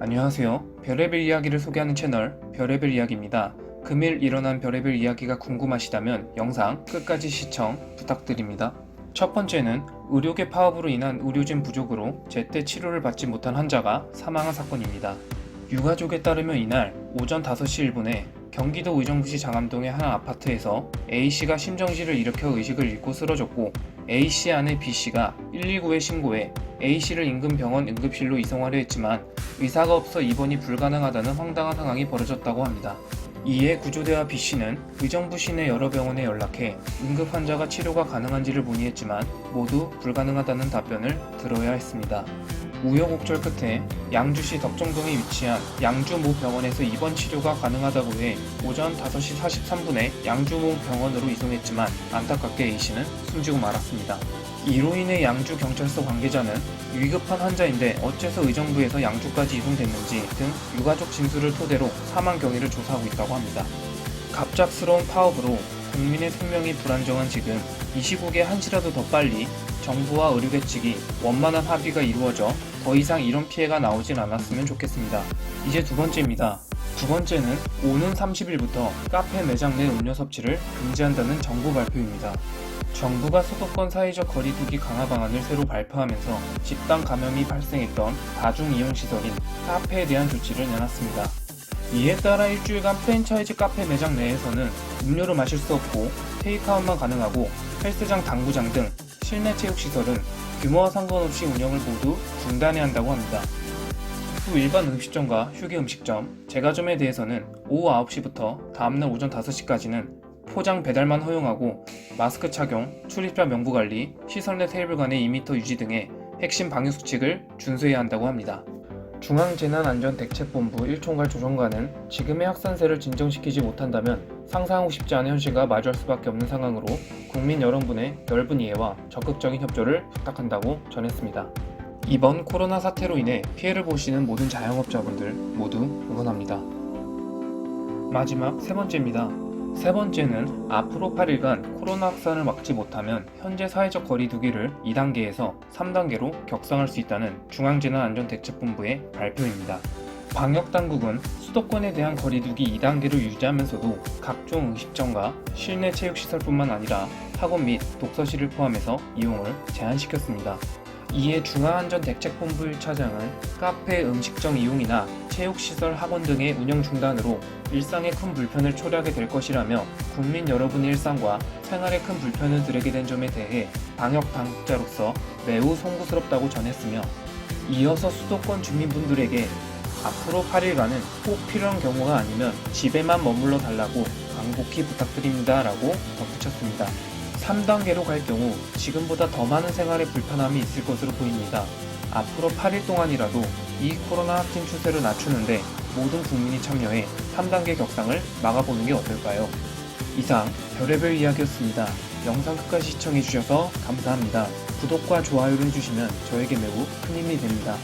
안녕하세요. 별의별 이야기를 소개하는 채널 별의별 이야기입니다. 금일 일어난 별의별 이야기가 궁금하시다면 영상 끝까지 시청 부탁드립니다. 첫 번째는 의료계 파업으로 인한 의료진 부족으로 제때 치료를 받지 못한 환자가 사망한 사건입니다. 유가족에 따르면 이날 오전 5시 1분에 경기도 의정부시 장암동의 한 아파트에서 A씨가 심정지를 일으켜 의식을 잃고 쓰러졌고 A씨 아내 B씨가 119에 신고해 A씨를 인근 병원 응급실로 이송하려 했지만 의사가 없어 입원이 불가능하다는 황당한 상황이 벌어졌다고 합니다. 이에 구조대와 B씨는 의정부시 내 여러 병원에 연락해 응급 환자가 치료가 가능한지를 문의했지만 모두 불가능하다는 답변을 들어야 했습니다. 우여곡절 끝에 양주시 덕정동에 위치한 양주 모 병원에서 입원 치료가 가능하다고 해 오전 5시 43분에 양주 모 병원으로 이송했지만 안타깝게 A씨는 숨지고 말았습니다. 이로 인해 양주 경찰서 관계자는 위급한 환자인데 어째서 의정부에서 양주까지 이송됐는지 등 유가족 진술을 토대로 사망 경위를 조사하고 있다고 합니다. 갑작스러운 파업으로 국민의 생명이 불안정한 지금 이 시국에 한시라도 더 빨리 정부와 의료계 측이 원만한 합의가 이루어져 더 이상 이런 피해가 나오진 않았으면 좋겠습니다. 이제 두 번째입니다. 두 번째는 오는 30일부터 카페 매장 내 음료 섭취를 금지한다는 정부 발표입니다. 정부가 수도권 사회적 거리두기 강화 방안을 새로 발표하면서 집단 감염이 발생했던 다중이용시설인 카페에 대한 조치를 내놨습니다. 이에 따라 일주일간 프랜차이즈 카페 매장 내에서는 음료를 마실 수 없고 테이크아웃만 가능하고 헬스장, 당구장 등 실내 체육시설은 규모와 상관없이 운영을 모두 중단해야 한다고 합니다. 또 일반 음식점과 휴게 음식점, 제과점에 대해서는 오후 9시부터 다음날 오전 5시까지는 포장 배달만 허용하고 마스크 착용, 출입자 명부관리, 시설 내 테이블 간의 2m 유지 등의 핵심 방역수칙을 준수해야 한다고 합니다. 중앙재난안전대책본부 1총괄 조정관은 지금의 확산세를 진정시키지 못한다면 상상하고 싶지 않은 현실과 마주할 수밖에 없는 상황으로 국민 여러분의 넓은 이해와 적극적인 협조를 부탁한다고 전했습니다. 이번 코로나 사태로 인해 피해를 보시는 모든 자영업자분들 모두 응원합니다. 마지막 세 번째입니다. 세 번째는 앞으로 8일간 코로나 확산을 막지 못하면 현재 사회적 거리두기를 2단계에서 3단계로 격상할 수 있다는 중앙재난안전대책본부의 발표입니다. 방역당국은 수도권에 대한 거리두기 2단계를 유지하면서도 각종 음식점과 실내 체육시설뿐만 아니라 학원 및 독서실을 포함해서 이용을 제한시켰습니다. 이에 중앙안전대책본부 1차장은 카페, 음식점 이용이나 체육시설, 학원 등의 운영 중단으로 일상에 큰 불편을 초래하게 될 것이라며 국민 여러분의 일상과 생활에 큰 불편을 드리게 된 점에 대해 방역 당국자로서 매우 송구스럽다고 전했으며 이어서 수도권 주민분들에게 앞으로 8일간은 꼭 필요한 경우가 아니면 집에만 머물러 달라고 간곡히 부탁드립니다 라고 덧붙였습니다. 3단계로 갈 경우 지금보다 더 많은 생활의 불편함이 있을 것으로 보입니다. 앞으로 8일 동안이라도 이 코로나 확진 추세를 낮추는데 모든 국민이 참여해 3단계 격상을 막아보는 게 어떨까요? 이상 별의별 이야기였습니다. 영상 끝까지 시청해주셔서 감사합니다. 구독과 좋아요를 해주시면 저에게 매우 큰 힘이 됩니다.